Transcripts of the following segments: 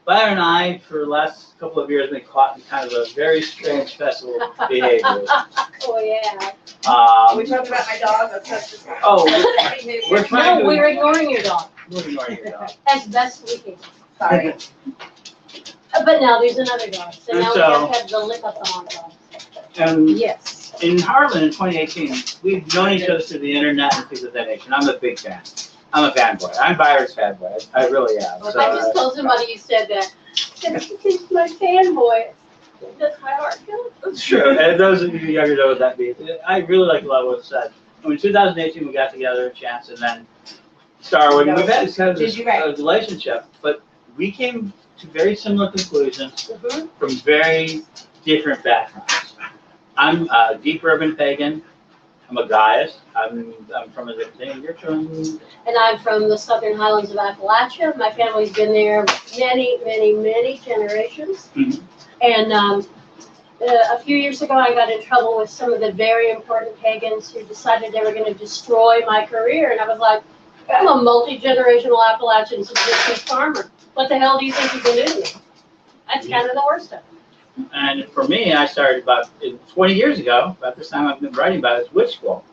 Byron and I, for the last couple of years, been caught in kind of a very strange festival behavior. Oh, yeah. We talked about my dog. Oh, we're trying No, to. we're ignoring your dog We're ignoring your dog. as best we can. Sorry. But now there's another dog, so And now we so- have to have the lick-a-thon dog. And Yes. in Harlan in 2018, we've known each other through the internet and things of that nature. And I'm a big fan. I'm a fanboy. I'm Byron's fanboy. I really am. So, I just told somebody you said that. He's my fanboy. That's my heart. It's true. And those of you younger know what that means. I really like a lot of what's said. In 2018, we got together a chance and then Starwood. We've had this kind of this, relationship, but we came to very similar conclusions from very different backgrounds. I'm a deep urban pagan. I'm a Gaiaist. I'm from a different thing. You're from. And I'm from the Southern Highlands of Appalachia. My family's been there many generations. Mhm. And a few years ago, I got in trouble with some of the very important pagans who decided they were going to destroy my career. And I was like, I'm a multi-generational Appalachian subsistence farmer. What the hell do you think you can do to me? That's kind of the worst of it. And for me, I started about 20 years ago. About this time, I've been writing about it, witch school,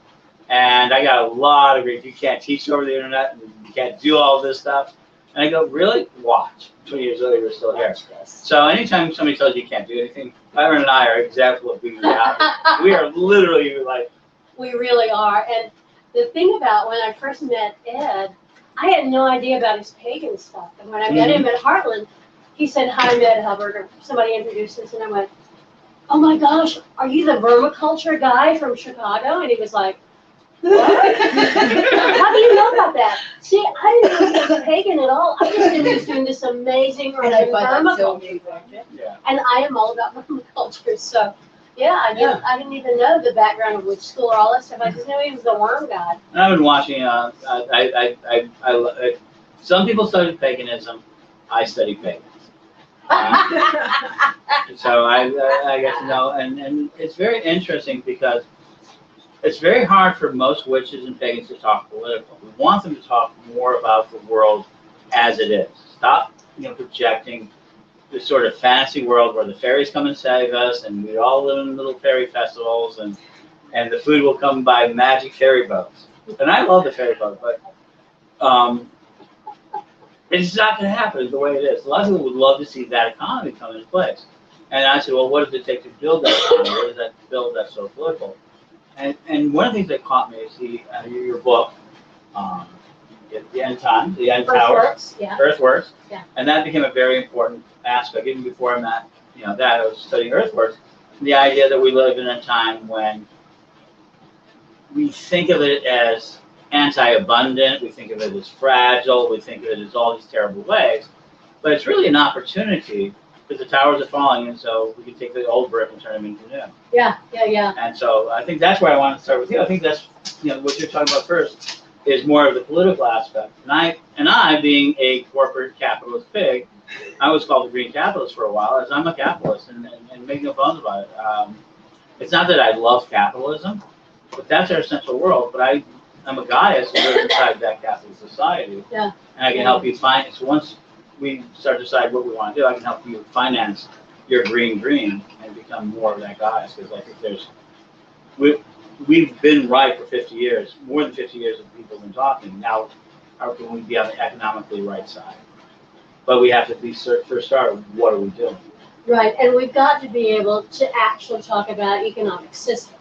and I got a lot of grief. You can't teach over the internet, and you can't do all this stuff. And I go, really? Watch. 20 years later, we're still here. So anytime somebody tells you can't do anything, Byron and I are exactly what we are. We are literally like. We really are. And the thing about when I first met Ed, I had no idea about his pagan stuff. And when I met him at Heartland, he said, hi, I'm Ed Hubbard, or somebody introduced us, and I went, oh my gosh, are you the vermiculture guy from Chicago? And he was like, what? How do you know about that? See, I didn't know he was pagan at all. I just knew he was doing this amazing urban vermiculture. Yeah. And I am all about vermiculture, so yeah, I didn't even know the background of witch school or all that stuff. I just knew he was the worm god. And I've been watching. Some people study paganism. I study pagan. So I get to know, and it's very interesting because it's very hard for most witches and pagans to talk political. We want them to talk more about the world as it is. Stop, projecting this sort of fantasy world where the fairies come and save us, and we all live in little fairy festivals, and the food will come by magic fairy boats. And I love the fairy boat, but it's not going to happen the way it is. A lot of people would love to see that economy come into place. And I said, well, what does it take to build that economy? What does that build that's so political? And one of the things that caught me is your book, The End Times, The End Towers, Earthworks. Yeah. And that became a very important aspect. Even before I met, that I was studying Earthworks. The idea that we live in a time when we think of it as anti-abundant, we think of it as fragile, we think of it as all these terrible ways, but it's really an opportunity because the towers are falling, and so we can take the old brick and turn them into new. Yeah. And so I think that's where I want to start with you. I think that's what you're talking about first is more of the political aspect. And I being a corporate capitalist pig, I was called the green capitalist for a while, as I'm a capitalist, and make no bones about it. It's not that I love capitalism, but that's our central world. But I'm a Gaiaist who lives inside that capitalist society. Yeah. And I can help you find. So once we start to decide what we want to do, I can help you finance your green dream and become more of that Gaiaist. Because I think we've been right for 50 years, more than 50 years of people have been talking. Now, how can we be on the economically right side? But we have to be first start. What are we doing? Right, and we've got to be able to actually talk about economic systems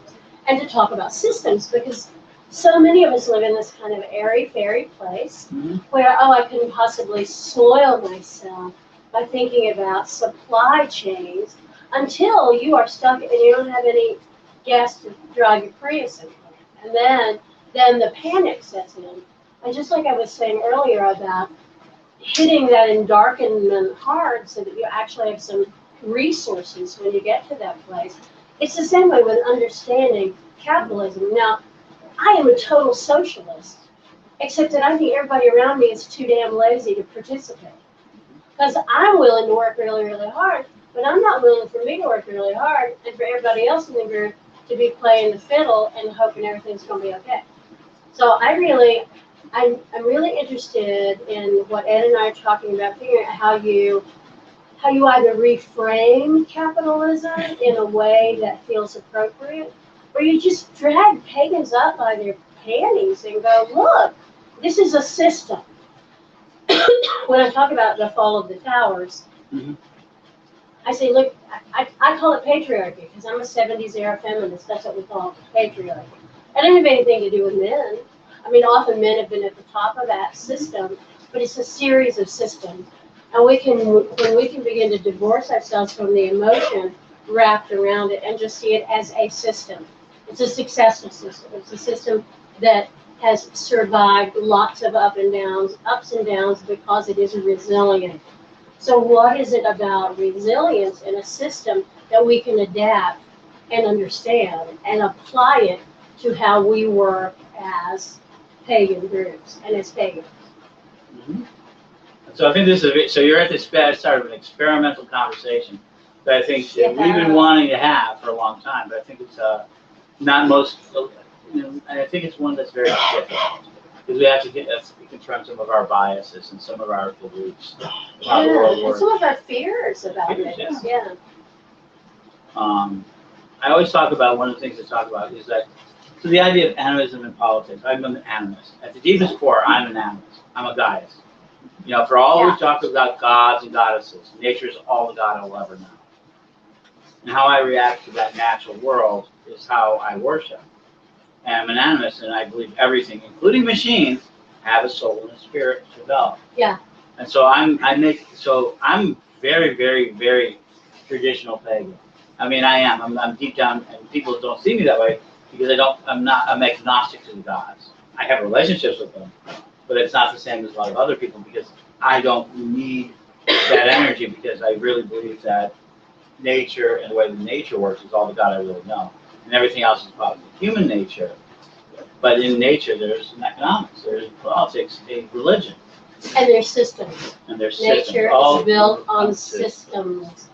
and to talk about systems because so many of us live in this kind of airy-fairy place where, I couldn't possibly soil myself by thinking about supply chains until you are stuck and you don't have any gas to drive your Prius anymore. And then the panic sets in. And just like I was saying earlier about hitting that endarkenment hard so that you actually have some resources when you get to that place. It's the same way with understanding capitalism. Now, I am a total socialist, except that I think everybody around me is too damn lazy to participate. Because I'm willing to work really, really hard, but I'm not willing for me to work really hard and for everybody else in the group to be playing the fiddle and hoping everything's going to be okay. So I'm really interested in what Ed and I are talking about, figuring out how you how you either reframe capitalism in a way that feels appropriate, or you just drag pagans up by their panties and go, look, this is a system. When I talk about the fall of the towers, I say, look, I call it patriarchy because I'm a 70s era feminist. That's what we call it, patriarchy. I don't have anything to do with men. I mean, often men have been at the top of that system, but it's a series of systems. And when we can begin to divorce ourselves from the emotion wrapped around it and just see it as a system. It's a successful system. It's a system that has survived lots of ups and downs because it is resilient. So what is it about resilience in a system that we can adapt and understand and apply it to how we work as pagan groups and as pagans? So I think this is, so you're at this start of an experimental conversation that I think that we've been wanting to have for a long time, but I think it's not most, I think it's one that's very difficult. Because we have to confront some of our biases and some of our beliefs. And some of our fears about Fears, this, yeah. I always talk about, one of the things I talk about is that, so the idea of animism in politics, I'm an animist. At the deepest core, I'm an animist. I'm a Gaiaist. You know, for all we talk about gods and goddesses, nature is all the God I'll ever know. And how I react to that natural world is how I worship. And I'm an animist, and I believe everything, including machines, have a soul and a spirit to develop. Yeah. And so I'm very, very, very traditional pagan. I mean, I am. I'm deep down, and people don't see me that way because I'm agnostic to the gods. I have relationships with them, but it's not the same as a lot of other people because I don't need that energy because I really believe that nature and the way that nature works is all the God I really know. And everything else is probably human nature. But in nature, there's an economics, there's politics, a religion. And there's systems. And there's systems. Nature is built on systems.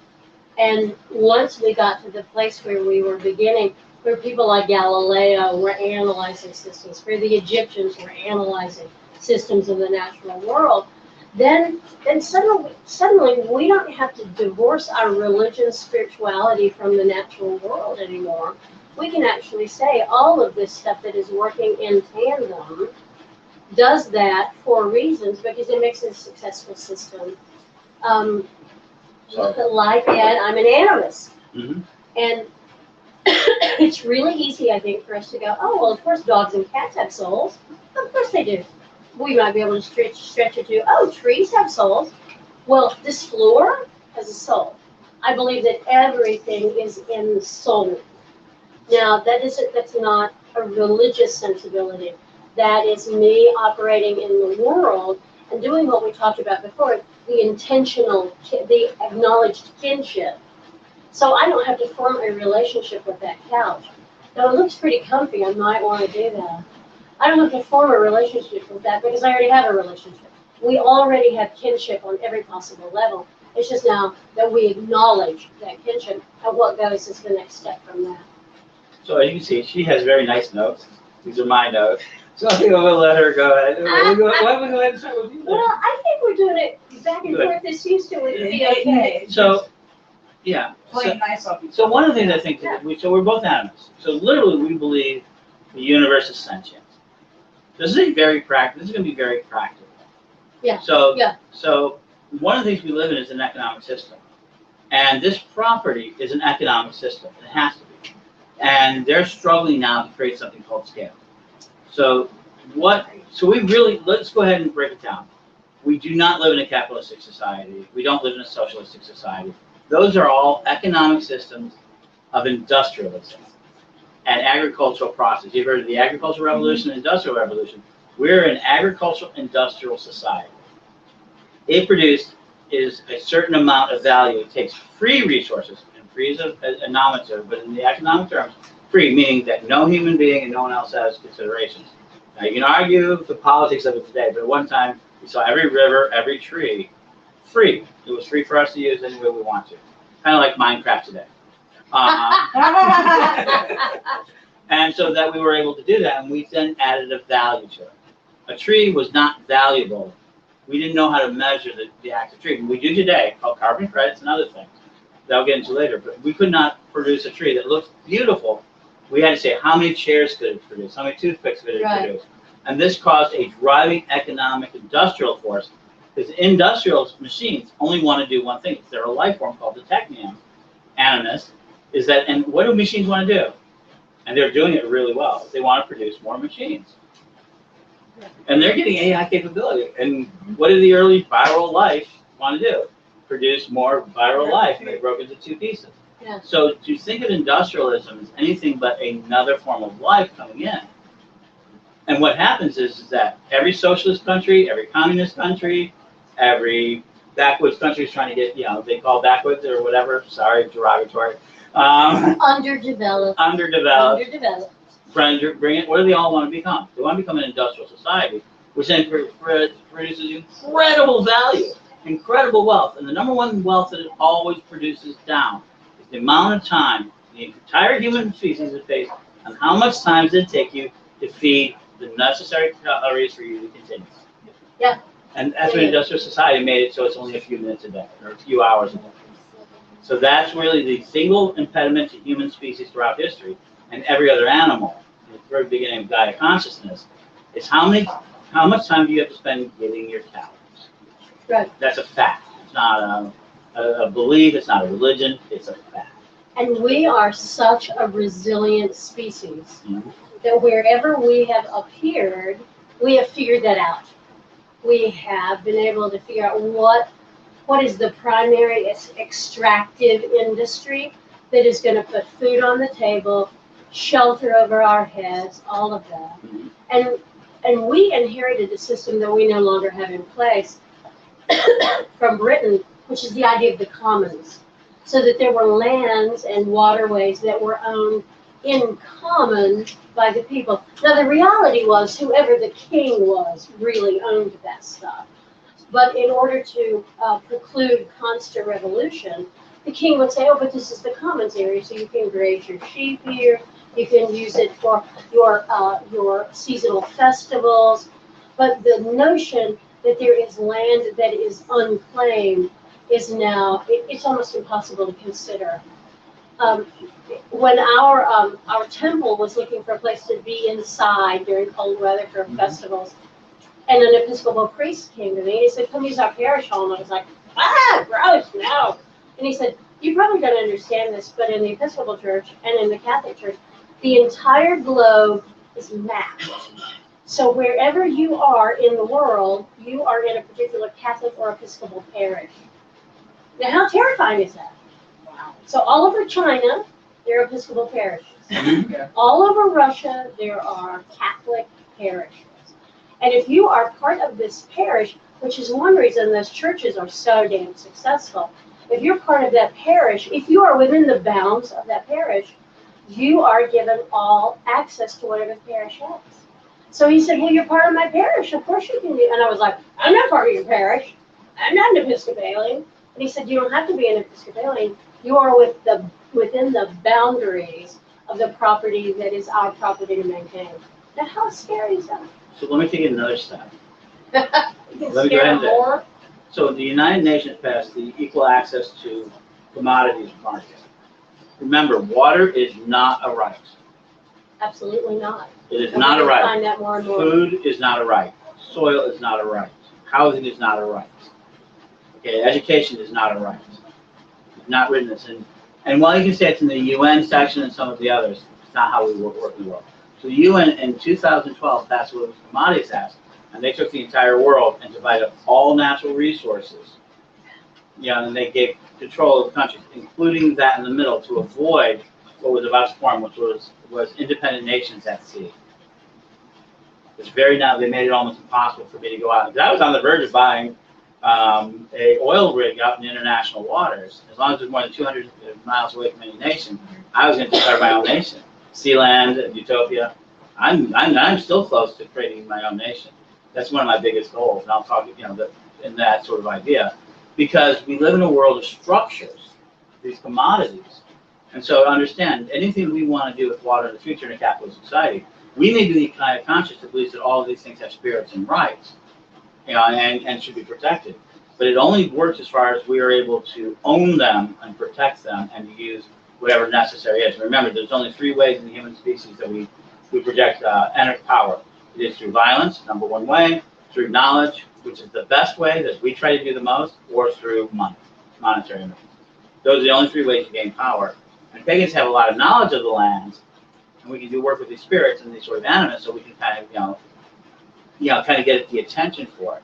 And once we got to the place where we were beginning, where people like Galileo were analyzing systems, where the Egyptians were analyzing systems of the natural world, then suddenly we don't have to divorce our religion, spirituality from the natural world anymore. We can actually say all of this stuff that is working in tandem does that for reasons because it makes it a successful system. Like Ed, I'm an animist. And it's really easy, I think, for us to go, oh, well, of course dogs and cats have souls. Of course they do. We might be able to stretch it to, oh, trees have souls. Well, this floor has a soul. I believe that everything is in the soul. Now, that's not a religious sensibility. That is me operating in the world and doing what we talked about before, the acknowledged kinship. So I don't have to form a relationship with that couch. Though it looks pretty comfy, I might want to do that. I don't have to form a relationship with that because I already have a relationship. We already have kinship on every possible level. It's just now that we acknowledge that kinship and what goes is the next step from that. So as you can see, she has very nice notes. These are my notes. So I think I'm going to let her go ahead. Why don't we go ahead and start with you? Well, I think we're doing it back and forth. This used to be okay. So, yeah. So one of the things I think that we're both animists. So literally we believe the universe is sentient. This is very practical. This is going to be very practical. Yeah. So one of the things we live in is an economic system. And this property is an economic system. It has to be. And they're struggling now to create something called scale. So we really, let's go ahead and break it down. We do not live in a capitalistic society. We don't live in a socialistic society. Those are all economic systems of industrialism and agricultural process. You've heard of the agricultural revolution and industrial revolution. We're an agricultural industrial society. It is a certain amount of value. It takes free resources, and free is a nominative, but in the economic terms, free, meaning that no human being and no one else has considerations. Now, you can argue the politics of it today, but at one time, we saw every river, every tree, free. It was free for us to use any way we want to. Kind of like Minecraft today. And so that we were able to do that, and we then added a value to it. A tree was not valuable We didn't know how to measure the active treatment. We do today, called carbon credits and other things that I'll get into later, but we could not produce a tree that looks beautiful. We had to say how many chairs could it produce, how many toothpicks could it produce. And this caused a driving economic industrial force, because industrial machines only want to do one thing. They're a life form called the technium, animus, is that, and what do machines want to do? And they're doing it really well. They want to produce more machines. And they're getting AI capability. And what did the early viral life want to do? Produce more viral life, and they broke into two pieces. Yeah. So to think of industrialism as anything but another form of life coming in. And what happens is that every socialist country, every communist country, every backwoods country is trying to get, they call backwoods or whatever, sorry, derogatory. Underdeveloped. Bring it. What do they all want to become? They want to become an industrial society, which then produces incredible value, incredible wealth. And the number one wealth that it always produces down is the amount of time the entire human species is based on how much time does it take you to feed the necessary calories for you to continue. Yeah. And that's when industrial society made it so it's only a few minutes a day or a few hours a day. So that's really the single impediment to human species throughout history and every other animal. The very beginning of Gaia consciousness is how much time do you have to spend getting your calories? Right. That's a fact. It's not a belief. It's not a religion. It's a fact. And we are such a resilient species Mm-hmm. that wherever we have appeared, we have figured that out. We have been able to figure out what is the primary extractive industry that is going to put food on the table, shelter over our heads, all of that. Mm-hmm. And we inherited a system that we no longer have in place from Britain, which is the idea of the commons. So that there were lands and waterways that were owned in common by the people. Now the reality was whoever the king was really owned that stuff. But in order to preclude constant revolution, the king would say, oh, but this is the commons area, so you can graze your sheep here, you can use it for your seasonal festivals. But the notion that there is land that is unclaimed is now, it's almost impossible to consider. When our temple was looking for a place to be inside during cold weather for festivals, and an Episcopal priest came to me and he said, come use our parish hall. And I was like, gross, no. And he said, you probably don't understand this, but in the Episcopal Church and in the Catholic Church, the entire globe is mapped. So wherever you are in the world, you are in a particular Catholic or Episcopal parish. Now, how terrifying is that? Wow. So all over China, there are Episcopal parishes. Mm-hmm. All over Russia, there are Catholic parishes. And if you are part of this parish, which is one reason those churches are so damn successful, if you're part of that parish, if you are within the bounds of that parish, you are given all access to whatever the parish has. So he said, well, you're part of my parish. Of course you can do. And I was like, I'm not part of your parish. I'm not an Episcopalian. And he said, you don't have to be an Episcopalian. You are within the boundaries of the property that is our property to maintain. Now, how scary is that? So let me take it another step. Let me go ahead and more. So the United Nations passed the Equal Access to Commodities market. Remember, water is not a right. Absolutely not. It is not a right. Find that more and more. Food is not a right. Soil is not a right. Housing is not a right. Okay, education is not a right. It's not written this in. And while you can say it's in the UN section and some of the others, it's not how we work in the world. So the UN in 2012 passed what was the Commodities Act, and they took the entire world and divided up all natural resources. And they gave control of the countries, including that in the middle, to avoid what was about to form, which was independent nations at sea. It's very now they made it almost impossible for me to go out. Because I was on the verge of buying a oil rig out in international waters. As long as it was more than 200 miles away from any nation, I was going to start my own nation. Sealand, Utopia. I'm still close to creating my own nation. That's one of my biggest goals, and I'll talk, in that sort of idea, because we live in a world of structures, these commodities, and so understand anything we want to do with water in the future in a capitalist society, we may be kind of conscious that believes that all of these things have spirits and rights, and should be protected. But it only works as far as we are able to own them and protect them and to use whatever necessary is. Remember, there's only 3 ways in the human species that we project power. It is through violence, number 1 way, through knowledge, which is the best way that we try to do the most, or through money, monetary means. Those are the only 3 ways to gain power. And pagans have a lot of knowledge of the lands, and we can do work with these spirits and these sort of animists, so we can kind of, kind of get the attention for it.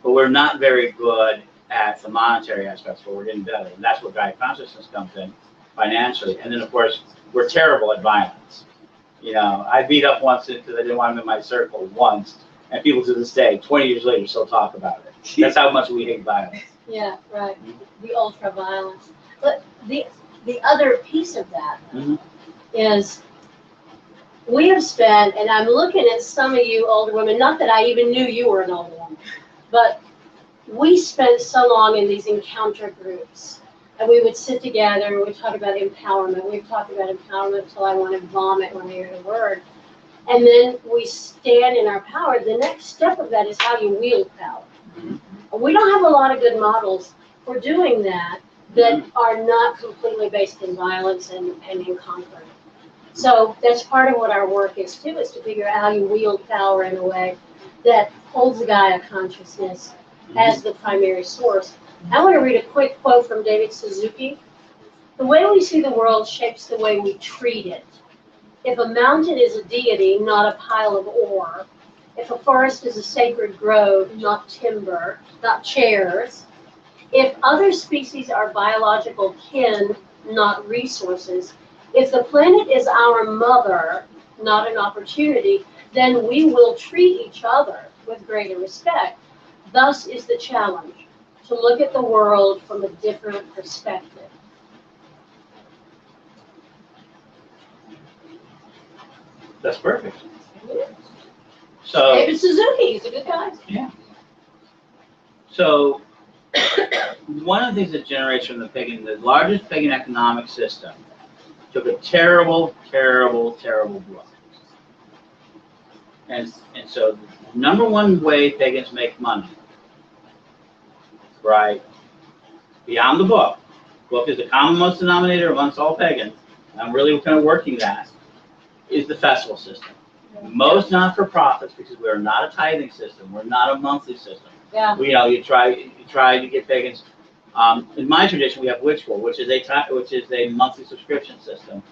But we're not very good at the monetary aspects, but we're getting better. And that's where Gaia consciousness comes in, financially. And then, of course, we're terrible at violence. I beat up once because I didn't want him in my circle once, and people to this day, 20 years later, still talk about it. That's how much we hate violence. Yeah, right. The ultra violence. But the other piece of that is we have spent, and I'm looking at some of you older women, not that I even knew you were an older woman, but we spent so long in these encounter groups. And we would sit together and we'd talk about empowerment. We've talked about empowerment until I want to vomit when I hear the word. And then we stand in our power. The next step of that is how you wield power. We don't have a lot of good models for doing that are not completely based in violence and in conquering. So that's part of what our work is too, is to figure out how you wield power in a way that holds the Gaia consciousness as the primary source. I want to read a quick quote from David Suzuki. The way we see the world shapes the way we treat it. If a mountain is a deity, not a pile of ore. If a forest is a sacred grove, not timber, not chairs. If other species are biological kin, not resources. If the planet is our mother, not an opportunity, then we will treat each other with greater respect. Thus is the challenge, to look at the world from a different perspective. That's perfect. So David Suzuki, he's a good guy. Yeah. So one of the things that generates from the largest pagan economic system, took a terrible, terrible, terrible blow. And so the number 1 way pagans make money, right, beyond the book is the commonest denominator amongst all pagans, and I'm really kind of working that, is the festival system. Most not-for-profits, because we are not a tithing system, we're not a monthly system. Yeah. You try to get pagans. In my tradition, we have Witchful, which is a monthly subscription system,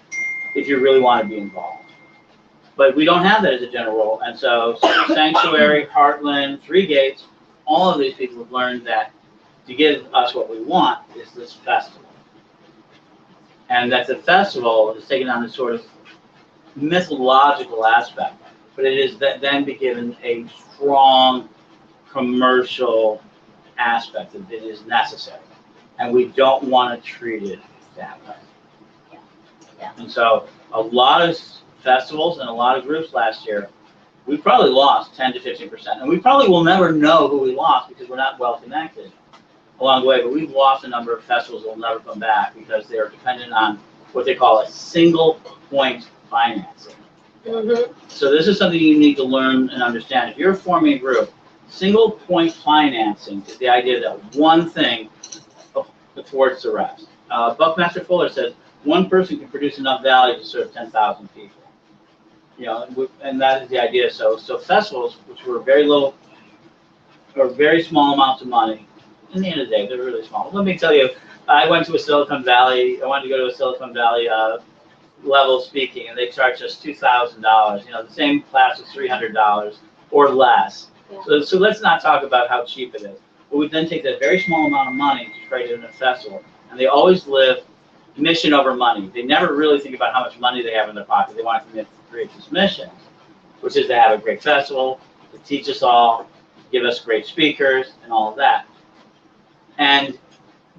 if you really want to be involved. But we don't have that as a general rule, and so Sanctuary, Heartland, 3 Gates, all of these people have learned that to give us what we want is this festival, and that the festival is taken on this sort of mythological aspect, but it is then be given a strong commercial aspect that it is necessary, and we don't want to treat it that way. Yeah. And so a lot of festivals and a lot of groups last year, we probably lost 10 to 15%, and we probably will never know who we lost because we're not well connected along the way, but we've lost a number of festivals that will never come back because they're dependent on what they call a single point financing. So this is something you need to learn and understand. If you're forming a group, single point financing is the idea that one thing thwarts the rest. Buckmaster Fuller says one person can produce enough value to serve 10,000 people. And that is the idea. So festivals, which were very little or very small amounts of money, in the end of the day, they're really small. Let me tell you, I went to a Silicon Valley. I wanted to go to a Silicon Valley level speaking, and they charged us $2,000. The same class was $300 or less. Yeah. So let's not talk about how cheap it is. But we then take that very small amount of money to trade it in a festival, and they always live mission over money. They never really think about how much money they have in their pocket. They want to create this mission, which is to have a great festival, to teach us all, give us great speakers, and all of that. And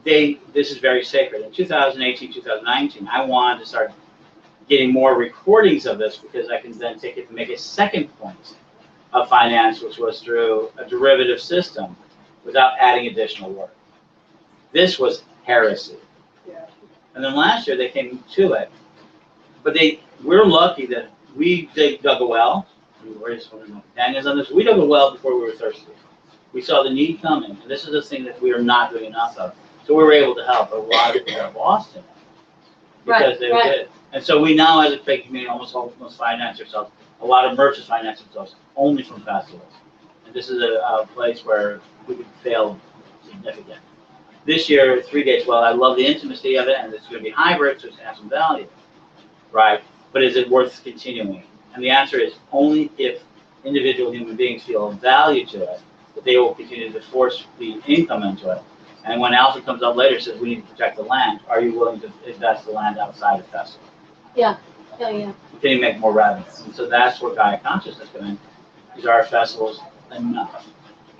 this is very sacred. In 2018, 2019, I wanted to start getting more recordings of this because I can then take it and make a second point of finance, which was through a derivative system without adding additional work. This was heresy. Yeah. And then last year they came to it. But we're lucky that we dug a well. Daniel's on this. We dug a well before we were thirsty. We saw the need coming, and this is the thing that we are not doing enough of. So we were able to help, but a lot of people got lost in it because they did. And so we now, as a faith community, almost finance ourselves. A lot of merchants finance themselves only from festivals, and this is a place where we could fail significant. This year, 3 days. Well, I love the intimacy of it, and it's going to be hybrid, so it's going to have some value, right? But is it worth continuing? And the answer is only if individual human beings feel value to it, that they will continue to force the income into it. And when Alpha comes up later and says we need to protect the land, are you willing to invest the land outside of festival? Yeah. Can you make more revenue? And so that's where Gaia consciousness comes in. Is our festivals enough?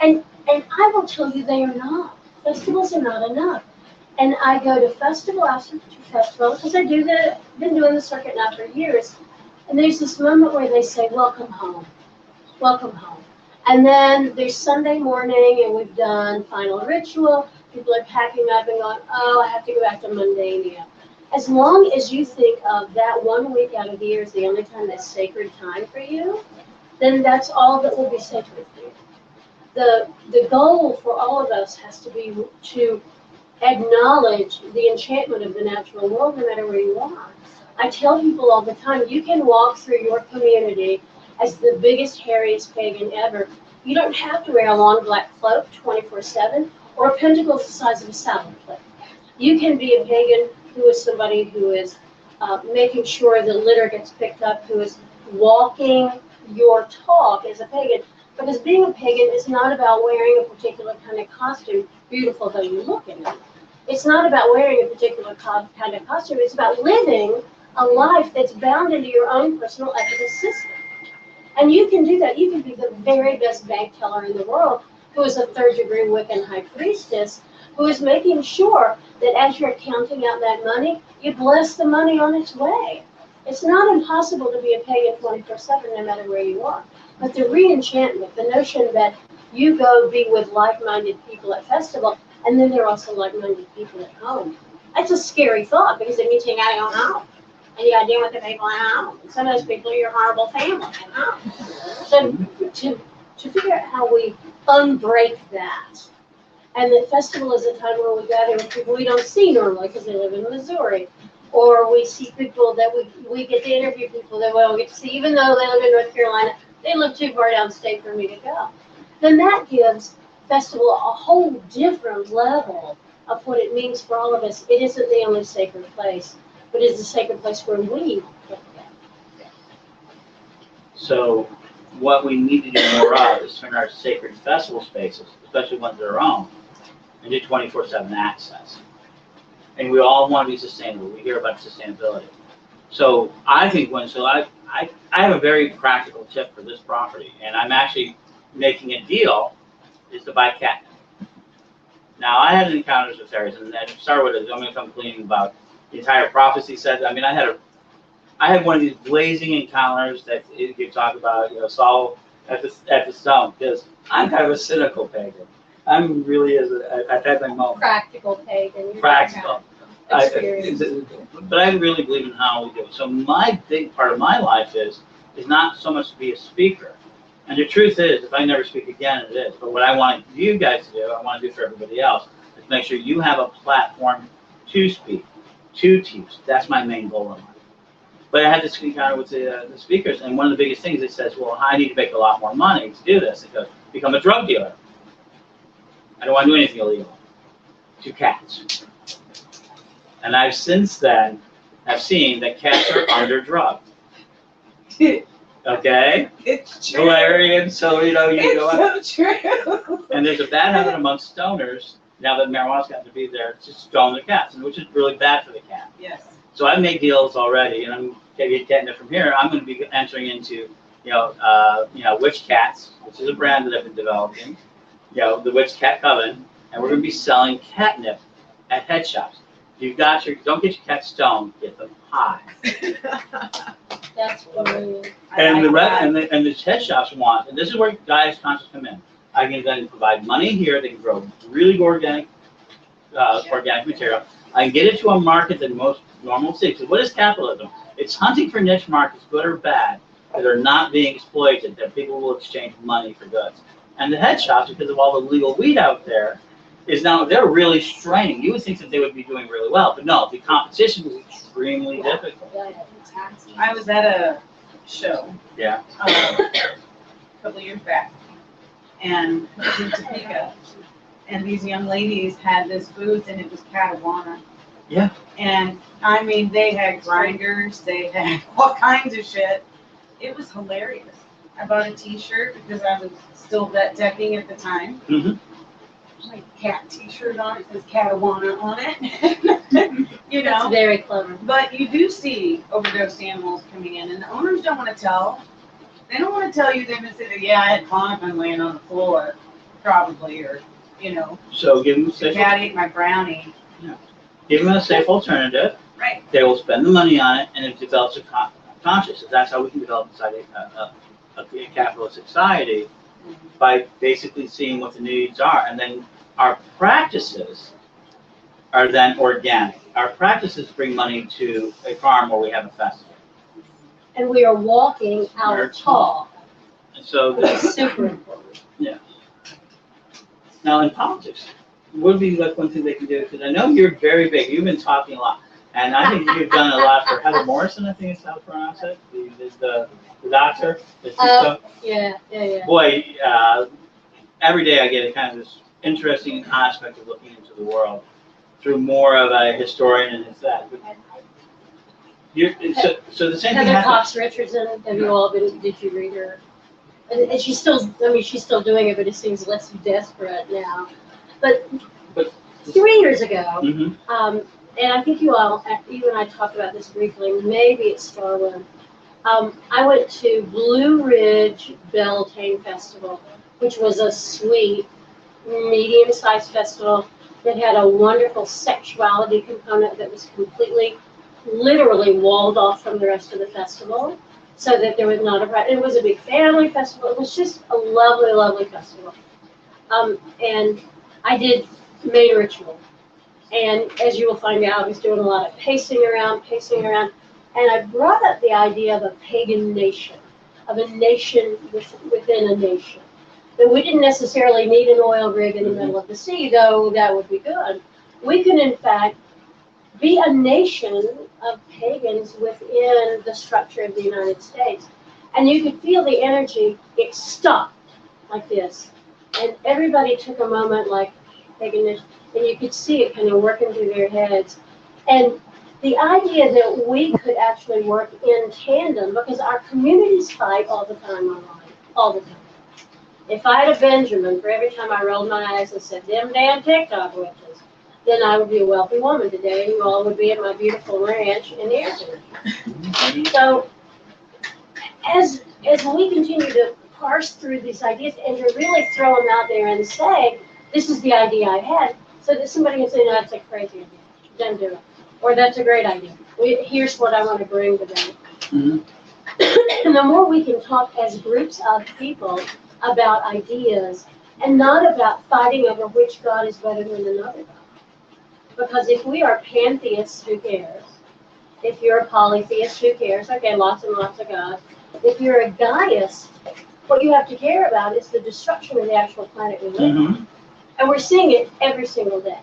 And I will tell you they are not. Festivals are not enough. And I go to festival after festival because been doing the circuit now for years. And there's this moment where they say, welcome home, welcome home. And then there's Sunday morning and we've done final ritual. People are packing up and going, oh, I have to go back to Mundania. As long as you think of that 1 week out of the year is the only time that's sacred time for you, then that's all that will be sacred for you. The goal for all of us has to be to acknowledge the enchantment of the natural world no matter where you are. I tell people all the time, you can walk through your community as the biggest, hairiest pagan ever. You don't have to wear a long black cloak 24/7 or a pentacle the size of a salad plate. You can be a pagan who is somebody who is making sure the litter gets picked up, who is walking your talk as a pagan. Because being a pagan is not about wearing a particular kind of costume, beautiful though you look in it. It's not about wearing a particular kind of costume. It's about living a life that's bound into your own personal ethical system. And you can do that. You can be the very best bank teller in the world, who is a third-degree Wiccan high priestess, who is making sure that as you're counting out that money, you bless the money on its way. It's not impossible to be a pagan 24/7 no matter where you are. But the re-enchantment, the notion that you go be with like-minded people at festival, and then there are also like-minded people at home. That's a scary thought, because it means you gotta go home. And you gotta deal with the people at home. And some of those people are your horrible family at home. So to figure out how we unbreak that, and the festival is a time where we gather with people we don't see normally because they live in Missouri. Or we see people that we get to interview people that we don't get to see, even though they live in North Carolina. They live too far downstate for me to go. Then that gives festival a whole different level of what it means for all of us. It isn't the only sacred place, but it's a sacred place where we get together. So what we need to do more of is turn our sacred festival spaces, especially ones that are owned, into 24/7 access. And we all want to be sustainable. We hear about sustainability. So I think I have a very practical tip for this property, and I'm actually making a deal is to buy catnip. Now I had encounters with fairies, and then start with it. I'm going to come clean about the entire prophecy set. I mean, I had one of these blazing encounters that you could talk about, Saul at the stone, because I'm kind of a cynical pagan. I'm really I've had my moment. Practical pagan. Practical. Experience. But I really believe in how we do it. So my big part of my life is not so much to be a speaker. And the truth is, if I never speak again, it is. But what I want you guys to do, I want to do for everybody else, is make sure you have a platform to speak, to teach. That's my main goal in life. But I had this encounter with the speakers, and one of the biggest things they says, well, I need to make a lot more money to do this. It goes, become a drug dealer. I don't want to do anything illegal. To cats. And I've since then have seen that cats are underdrugged. Okay? It's true. Valerian, so you go It's so true. and there's a bad habit amongst stoners, now that marijuana's gotten to be there, to stone the cats, which is really bad for the cat. Yes. So I've made deals already, and I'm going to get it from here. I'm going to be entering into, Witch Cats, which is a brand that I've been developing, the Witch Cat Coven, and we're going to be selling catnip at head shops. Don't get your cat stoned, get them high. That's brilliant. And the head shops want, and this is where Gaia's conscious come in. I can then provide money here. They can grow really organic material. I can get it to a market that most normal cities. So what is capitalism? It's hunting for niche markets, good or bad, that are not being exploited, that people will exchange money for goods. And the head shops, because of all the legal weed out there, is now, they're really straining. You would think that they would be doing really well, but no, the competition was extremely difficult. I was at a show. Yeah. A couple of years back, and it was in Topeka, and these young ladies had this booth, and it was Catawana. Yeah. And I mean, they had grinders, they had all kinds of shit. It was hilarious. I bought a T-shirt because I was still vet teching at the time. Mm-hmm. My cat T-shirt on it says Catawana on it. You That's know, very clever. but you do see overdosed animals coming in, and the owners don't want to tell. They don't want to tell you. They've been saying, "Yeah, I had Clonopin laying on the floor, probably," or you know, So give them a the safe, cat ate my brownie. give them a safe alternative. Right. They will spend the money on it, and it develops a consciousness. That's how we can develop inside a capitalist society, by basically seeing what the needs are, and then our practices are then organic. Our practices bring money to a farm where we have a festival. And we are walking our talk. And so, That's super important. now in politics, what would be like one thing they can do? Because I know you're very big. You've been talking a lot, and I think you've done a lot for Heather Morrison. I think it's how to pronounce it. The doctor. Yeah. Boy, every day I get a kind of this interesting aspect of looking into the world through more of a historian and his that. But so the same thing Heather happens. Cox Richardson, have you all been, did you read her? And she's still, I mean, she's still doing it, but it seems less desperate now. But But- 3 years ago, Mhm. and I think you and I talked about this briefly, maybe it's Starwood. I went to Blue Ridge Beltane Festival, which was a sweet, medium-sized festival that had a wonderful sexuality component that was completely, literally walled off from the rest of the festival, so that there was not it was a big family festival. It was just a lovely, lovely festival. And I did main ritual. And as you will find out, I was doing a lot of pacing around, and I brought up the idea of a pagan nation, of a nation within a nation. That we didn't necessarily need an oil rig in the middle of the sea, though that would be good. We could, in fact, be a nation of pagans within the structure of the United States. And you could feel the energy, it stopped like this. And everybody took a moment like paganism, and you could see it kind of working through their heads. And the idea that we could actually work in tandem, because our communities fight all the time online, all the time. If I had a Benjamin for every time I rolled my eyes and said, "Them damn TikTok witches," then I would be a wealthy woman today, and you all would be at my beautiful ranch in Arizona. So, as we continue to parse through these ideas and to really throw them out there and say, "This is the idea I had," so that somebody can say, "No, that's a crazy idea. Don't do it," or "That's a great idea. Here's what I want to bring to them." Mhm. And the more we can talk as groups of people about ideas and not about fighting over which God is better than another God. Because if we are pantheists, who cares? If you're a polytheist, who cares? Okay, lots and lots of gods. If you're a Gaiaist, what you have to care about is the destruction of the actual planet we live on. And we're seeing it every single day.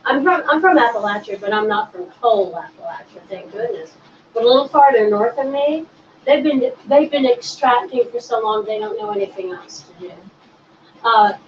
I'm from Appalachia, but I'm not from coal Appalachia, thank goodness. But a little farther north of me, they've been extracting for so long they don't know anything else to do.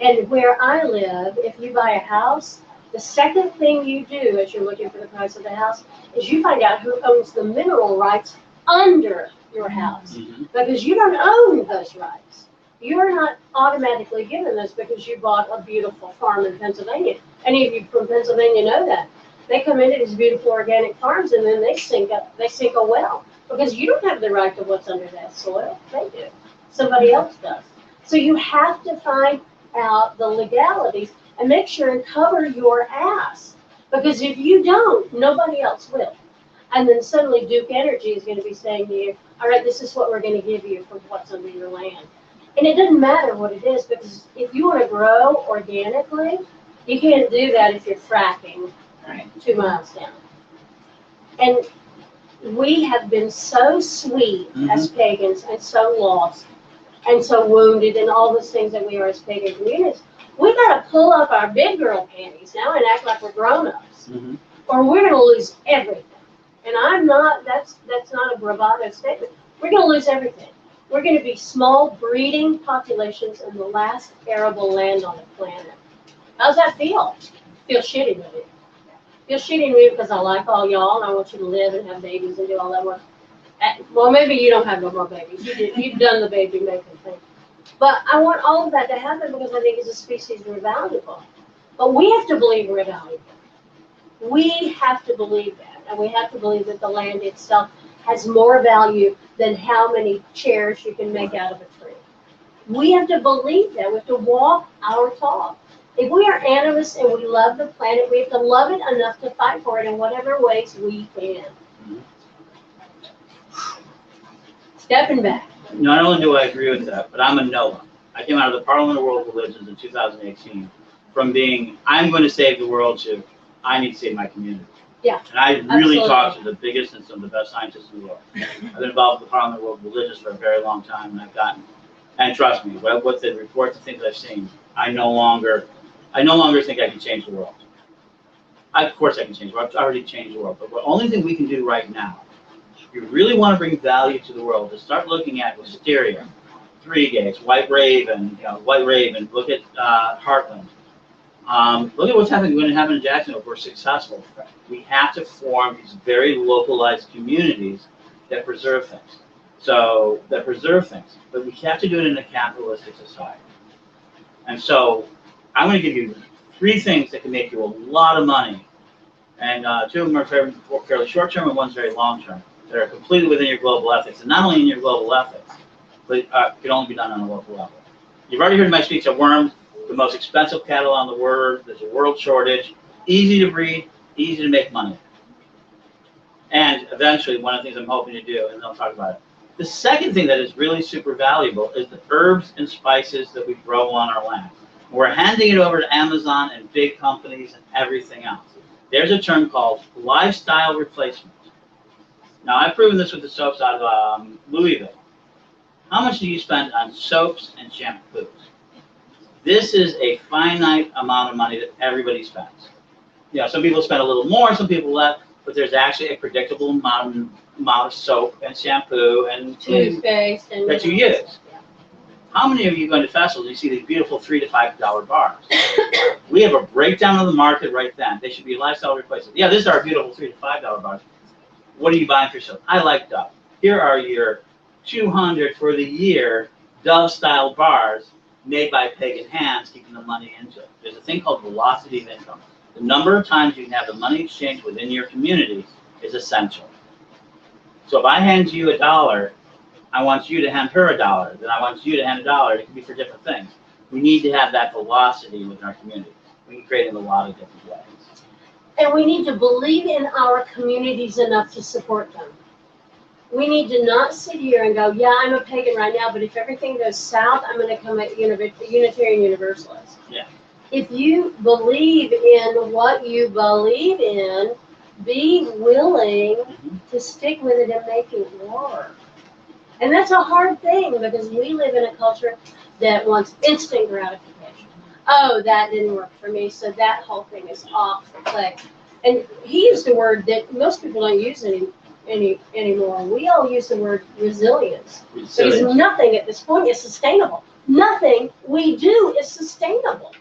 And where I live, if you buy a house, the second thing you do as you're looking for the price of the house is you find out who owns the mineral rights under your house, because you don't own those rights. You're not automatically given those because you bought a beautiful farm in Pennsylvania. Any of you from Pennsylvania know that. They come into these beautiful organic farms and then they sink a well because you don't have the right to what's under that soil. They do. Somebody else does. So you have to find out the legalities and make sure and cover your ass, because if you don't, nobody else will. And then suddenly Duke Energy is going to be saying to you, "All right, this is what we're going to give you for what's under your land." And it doesn't matter what it is, because if you want to grow organically, you can't do that if you're fracking 2 miles down. And we have been so sweet as pagans and so lost and so wounded and all those things that we are as pagan communities. We got to pull up our big girl panties now and act like we're grown-ups, or we're going to lose everything. And I'm not. That's not a bravado statement. We're going to lose everything. We're going to be small breeding populations in the last arable land on the planet. How's that feel? Feel shitty with it. Feel shitty to me because I like all y'all and I want you to live and have babies and do all that work. Well, maybe you don't have no more babies. You've done the baby making thing. But I want all of that to happen because I think as a species we're valuable. But we have to believe we're valuable. We have to believe that. And we have to believe that the land itself has more value than how many chairs you can make out of a tree. We have to believe that. We have to walk our talk. If we are animists and we love the planet, we have to love it enough to fight for it in whatever ways we can. Stepping back. Not only do I agree with that, but I'm a Noah. I came out of the Parliament of World Religions in 2018 from being, I'm going to save the world, to I need to save my community. Yeah. And I really Absolutely. talked to the biggest and some of the best scientists in the world. I've been involved with the Parliament of World Religions for a very long time, and I've gotten, and trust me, with the reports and things I've seen, I no longer think I can change the world. Of course I can change the world. I've already changed the world. But the only thing we can do right now, if you really want to bring value to the world, is start looking at wisteria, three gates, white raven, look at Heartland. Look at what's happening going to happen in Jacksonville if we're successful. We have to form these very localized communities that preserve things. But we have to do it in a capitalistic society. And so I'm going to give you 3 things that can make you a lot of money. And 2 of them are fairly short term and one's very long term, that are completely within your global ethics. And not only in your global ethics, but can only be done on a local level. You've already heard my speech on worms, the most expensive cattle on the world. There's a world shortage, easy to breed, easy to make money. And eventually, one of the things I'm hoping to do, and I'll talk about it. The second thing that is really super valuable is the herbs and spices that we grow on our land. We're handing it over to Amazon and big companies and everything else. There's a term called lifestyle replacement. Now, I've proven this with the soaps out of Louisville. How much do you spend on soaps and shampoos? This is a finite amount of money that everybody spends. You know, some people spend a little more, some people less, but there's actually a predictable amount of soap and shampoo and Toothpaste and that you use. How many of you go to festivals and you see these beautiful $3 to $5 bars? We have a breakdown of the market right then. They should be lifestyle replacements. Yeah, this is our beautiful $3 to $5 bars. What are you buying for yourself? I like Dove. Here are your 200 for the year Dove-style bars made by pagan hands, keeping the money into it. There's a thing called velocity of income. The number of times you can have the money exchange within your community is essential. So if I hand you $1, I want you to hand her $1. Then I want you to hand $1. It can be for different things. We need to have that velocity within our community. We can create it in a lot of different ways. And we need to believe in our communities enough to support them. We need to not sit here and go, yeah, I'm a pagan right now, but if everything goes south, I'm going to come at Unitarian Universalist. Yeah. If you believe in what you believe in, be willing to stick with it and make it work. And that's a hard thing because we live in a culture that wants instant gratification. Oh, that didn't work for me, so that whole thing is off the click. And he used a word that most people don't use anymore. We all use the word resilience. Because nothing at this point is sustainable. Nothing we do is sustainable.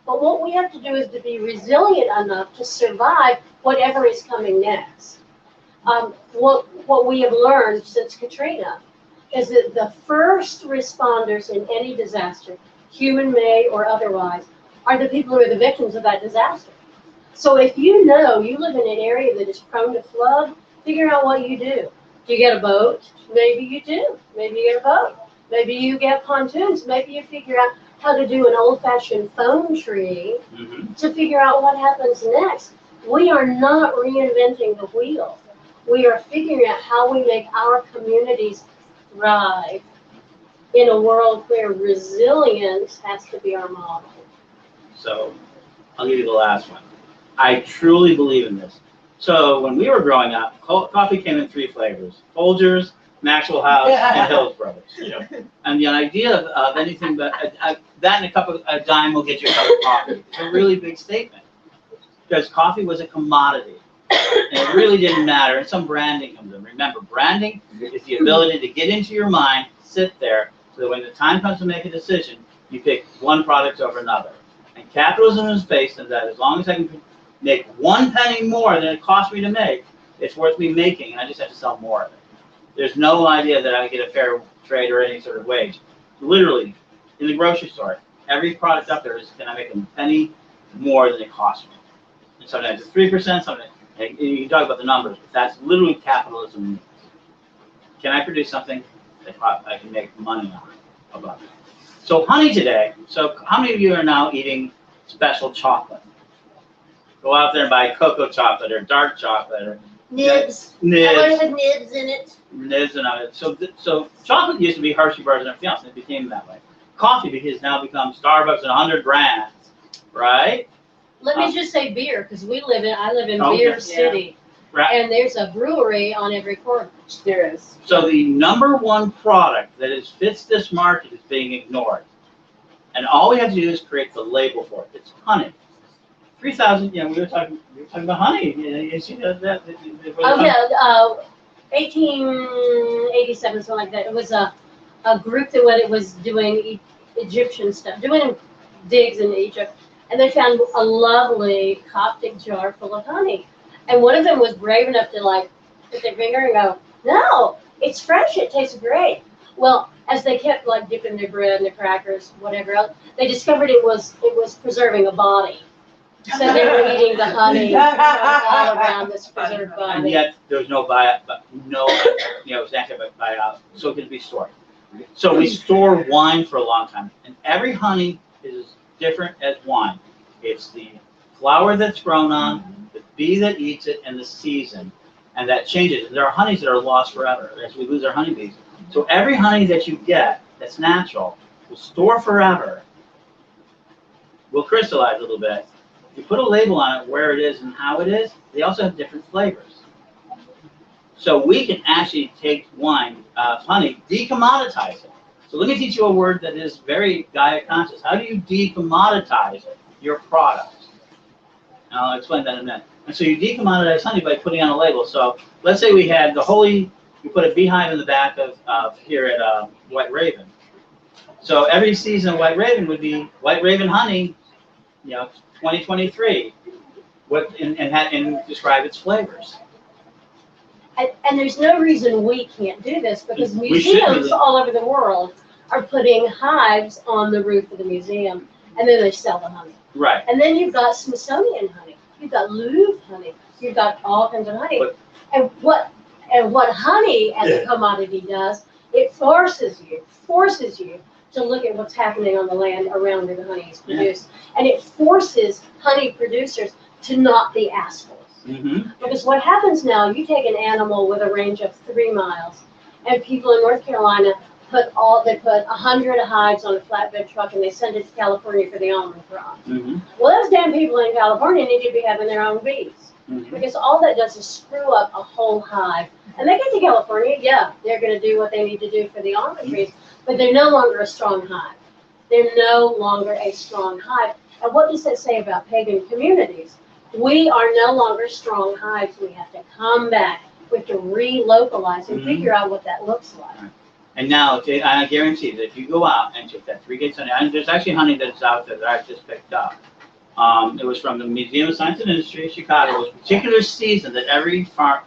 But what we have to do is to be resilient enough to survive whatever is coming next. What we have learned since Katrina is that the first responders in any disaster, human-made or otherwise, are the people who are the victims of that disaster. So if you know you live in an area that is prone to flood, figure out what you do. Do you get a boat? Maybe you do. Maybe you get a boat. Maybe you get pontoons. Maybe you figure out how to do an old-fashioned phone tree to figure out what happens next. We are not reinventing the wheel. We are figuring out how we make our communities thrive in a world where resilience has to be our model. So I'll give you the last one. I truly believe in this. So when we were growing up, coffee came in 3 flavors: Folgers, Maxwell House and Hills Brothers. And the idea of anything but that and a dime will get you a cup of coffee. It's a really big statement because coffee was a commodity and it really didn't matter. And some branding comes in. Remember, branding is the ability to get into your mind, sit there, so that when the time comes to make a decision, you pick one product over another. And capitalism is based on that. As long as I can make 1 penny more than it cost me to make, it's worth me making, and I just have to sell more of it. There's no idea that I get a fair trade or any sort of wage. Literally, in the grocery store, every product up there is, can I make a penny more than it cost me? And sometimes it's 3%, sometimes, and you can talk about the numbers, but that's literally capitalism. Can I produce something that I can make money on above it? So honey today, so how many of you are now eating special chocolate? Go out there and buy cocoa chocolate or dark chocolate or Nibs. nibs. I with nibs in it. Nibs and all that. So chocolate used to be Hershey bars and everything else, and it became that way. Coffee has now become Starbucks and 100 brands, right? Let me just say beer, because I live in Okay. Beer City, Right. and there's a brewery on every corner. There is. So the number one product that fits this market is being ignored, and all we have to do is create the label for it. It's honey. 3,000. We were talking about honey. You see that. Oh yeah, 1887, something like that. It was a group that was doing Egyptian stuff, doing digs in Egypt, and they found a lovely Coptic jar full of honey. And one of them was brave enough to like put their finger and go, "No, it's fresh. It tastes great." Well, as they kept like dipping their bread and their crackers, whatever else, they discovered it was preserving a body. So they were eating the honey all around this preserved And body. yet there's no buyout, it's antibiotic, so it can be stored. So we store wine for a long time, and every honey is different as wine. It's the flower that's grown on, the bee that eats it, and the season, and that changes. There are honeys that are lost forever as we lose our honeybees. So every honey that you get that's natural will store forever, will crystallize a little bit. You put a label on it where it is and how it is. They also have different flavors. So we can actually take wine, honey, decommoditize it. So let me teach you a word that is very Gaia conscious. How do you decommoditize your product? And I'll explain that in a minute. And so you decommoditize honey by putting on a label. So let's say we had you put a beehive in the back of here at White Raven. So every season of White Raven would be White Raven honey, 2023, and describe its flavors. And there's no reason we can't do this, because We should do museums that. all over the world are putting hives on the roof of the museum, and then they sell the honey. Right. And then you've got Smithsonian honey, you've got Louvre honey, you've got all kinds of honey. But- and what honey as a commodity does, it forces you to look at what's happening on the land around where the honey is produced. And it forces honey producers to not be assholes. Mm-hmm. Because what happens now, you take an animal with a range of 3 miles, and people in North Carolina put 100 hives on a flatbed truck, and they send it to California for the almond crop. Mm-hmm. Well, those damn people in California need to be having their own bees, Mm-hmm. because all that does is screw up a whole hive. And they get to California, yeah, they're going to do what they need to do for the almond trees, but they're no longer a strong hive. They're no longer a strong hive. And what does that say about pagan communities? We are no longer strong hives. We have to come back. We have to relocalize and figure out what that looks like. And now, I guarantee that if you go out and take that 3 gates honey, and there's actually honey that's out there that I just picked up. It was from the Museum of Science and Industry in Chicago. It was a particular season that every farm,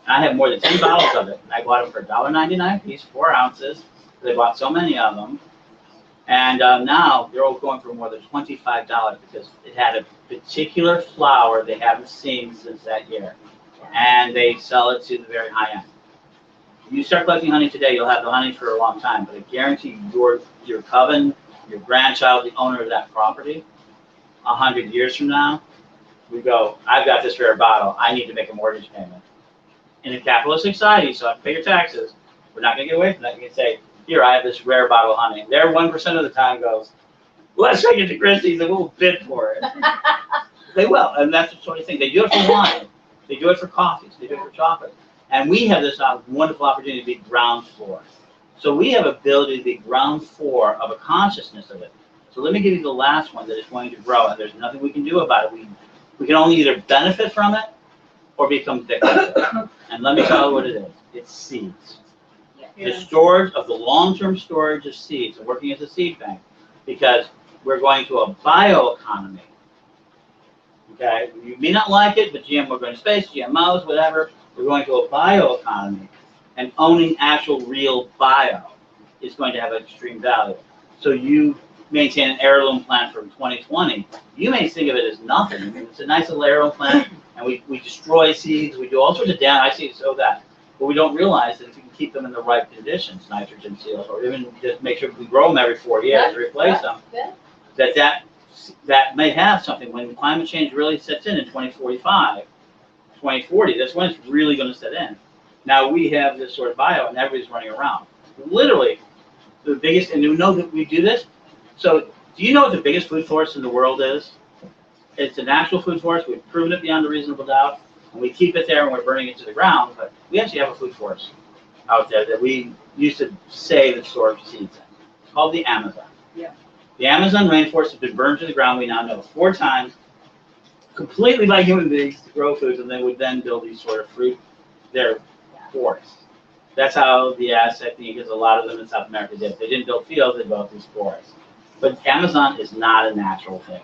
and I have more than 10 bottles of it. I bought them for $1.99 a piece, 4 ounces. They bought so many of them. And now they're all going for more than $25 because it had a particular flower they haven't seen since that year. And they sell it to the very high end. If you start collecting honey today, you'll have the honey for a long time. But I guarantee your coven, your grandchild, the owner of that property, 100 years from now, we go, I've got this rare bottle. I need to make a mortgage payment. In a capitalistic society, so I have to pay your taxes. We're not going to get away from that. You can say, here, I have this rare bottle of honey. Their 1% of the time goes, let's take it to Christie's and we'll bid for it. They will, and that's the sort of thing. They do it for wine. They do it for coffees. They do it for chocolate. And we have this wonderful opportunity to be ground floor. So we have ability to be ground floor of a consciousness of it. So let me give you the last one that is going to grow, and there's nothing we can do about it. We can only either benefit from it or become victims of it. And let me tell you what it is. It's seeds. The storage of the long-term storage of seeds, and working as a seed bank, because we're going to a bioeconomy. Okay, you may not like it, but we're going to space, GMOs, whatever. We're going to a bioeconomy, and owning actual real bio is going to have extreme value. So you maintain an heirloom plant from 2020. You may think of it as nothing. I mean, it's a nice little heirloom plant, and we destroy seeds. We do all sorts of damage. I see so that, but we don't realize that if you can keep them in the right conditions, nitrogen seals, or even just make sure we grow them every 4 years to replace them, that may have something. When climate change really sets in 2045, 2040, that's when it's really going to set in. Now we have this sort of bio, and everybody's running around. Literally, the biggest, and you know that we do this. So, do you know what the biggest food source in the world is? It's a natural food source. We've proven it beyond a reasonable doubt, and we keep it there, and we're burning it to the ground. But we actually have a food source out there that we used to say that stores seeds in. It's called the Amazon. Yeah. The Amazon rainforest has been burned to the ground. We now know 4 times, completely by human beings to grow foods, and they would then build these sort of fruit, their forests. That's how the Aztec, because a lot of them in South America did. They didn't build fields; they built these forests. But Amazon is not a natural thing;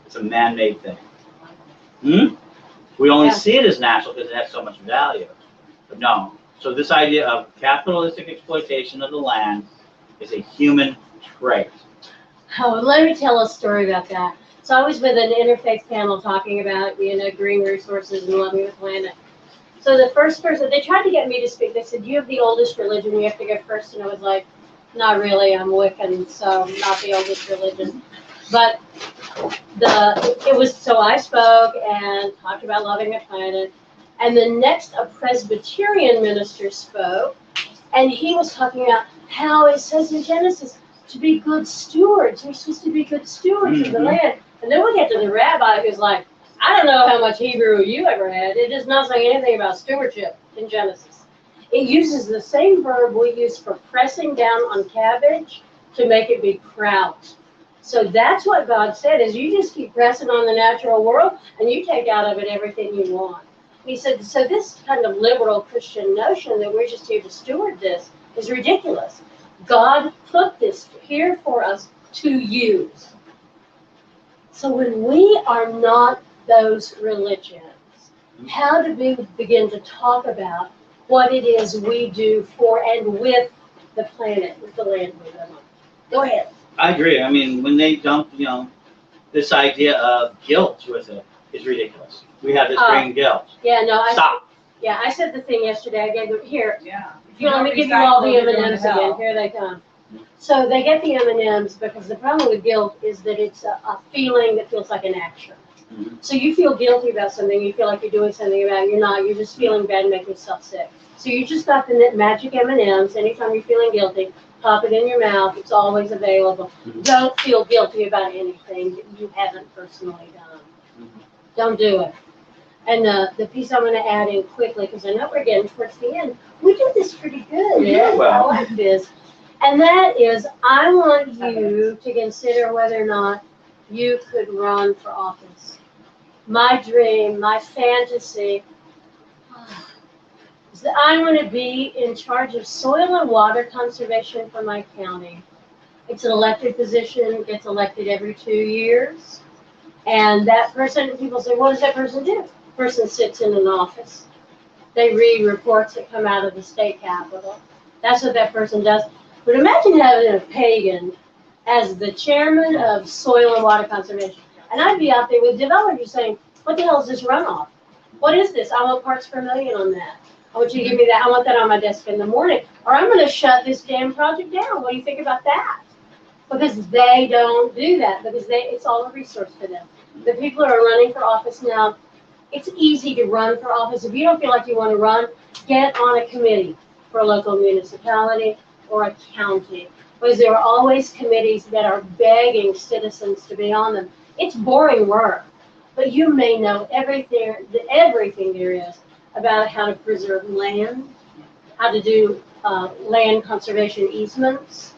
it's a man-made thing. We only see it as natural because it has so much value. But no. So this idea of capitalistic exploitation of the land is a human trait. Oh, let me tell a story about that. So I was with an interfaith panel talking about, green resources and loving the planet. So the first person, they tried to get me to speak. They said, you have the oldest religion, you have to go first. And I was like, not really, I'm Wiccan, so not the oldest religion. But so I spoke and talked about loving the planet. And the next, a Presbyterian minister spoke, and he was talking about how it says in Genesis to be good stewards. We're supposed to be good stewards of the land. And then we get to the rabbi who's like, I don't know how much Hebrew you ever had. It does not say anything about stewardship in Genesis. It uses the same verb we use for pressing down on cabbage to make it be kraut. So that's what God said, is you just keep pressing on the natural world and you take out of it everything you want. He said, so this kind of liberal Christian notion that we're just here to steward this is ridiculous. God put this here for us to use. So when we are not those religions, how do we begin to talk about what it is we do for and with the planet, with the land we live on? Go ahead. I agree. I mean, when they dump, this idea of guilt with it is ridiculous. We have this green guilt. Yeah, no, Stop. I said the thing yesterday. I gave them here. Yeah. Let me give you all the M&Ms again. Here they come. So they get the M&Ms because the problem with guilt is that it's a feeling that feels like an action. So you feel guilty about something. You feel like you're doing something about it. You're not. You're just feeling bad and making yourself sick. So you just got the magic M&Ms. Anytime you're feeling guilty, pop it in your mouth. It's always available. Don't feel guilty about anything that you haven't personally done. Don't do it. And the piece I'm going to add in quickly, because I know we're getting towards the end. We do this pretty good. Yeah, well. I like this. And that is, I want you to consider whether or not you could run for office. My dream, my fantasy, is that I want to be in charge of soil and water conservation for my county. It's an elected position, gets elected every 2 years. And that person, people say, what does that person do? The person sits in an office. They read reports that come out of the state capitol. That's what that person does. But imagine having a pagan as the chairman of soil and water conservation. And I'd be out there with developers saying, what the hell is this runoff? What is this? I want parts per million on that. I want you to give me that. I want that on my desk in the morning. Or I'm going to shut this damn project down. What do you think about that? Because they don't do that. Because it's all a resource for them. The people who are running for office now, it's easy to run for office. If you don't feel like you want to run, get on a committee for a local municipality or a county. Because there are always committees that are begging citizens to be on them. It's boring work, but you may know everything there is about how to preserve land, how to do land conservation easements.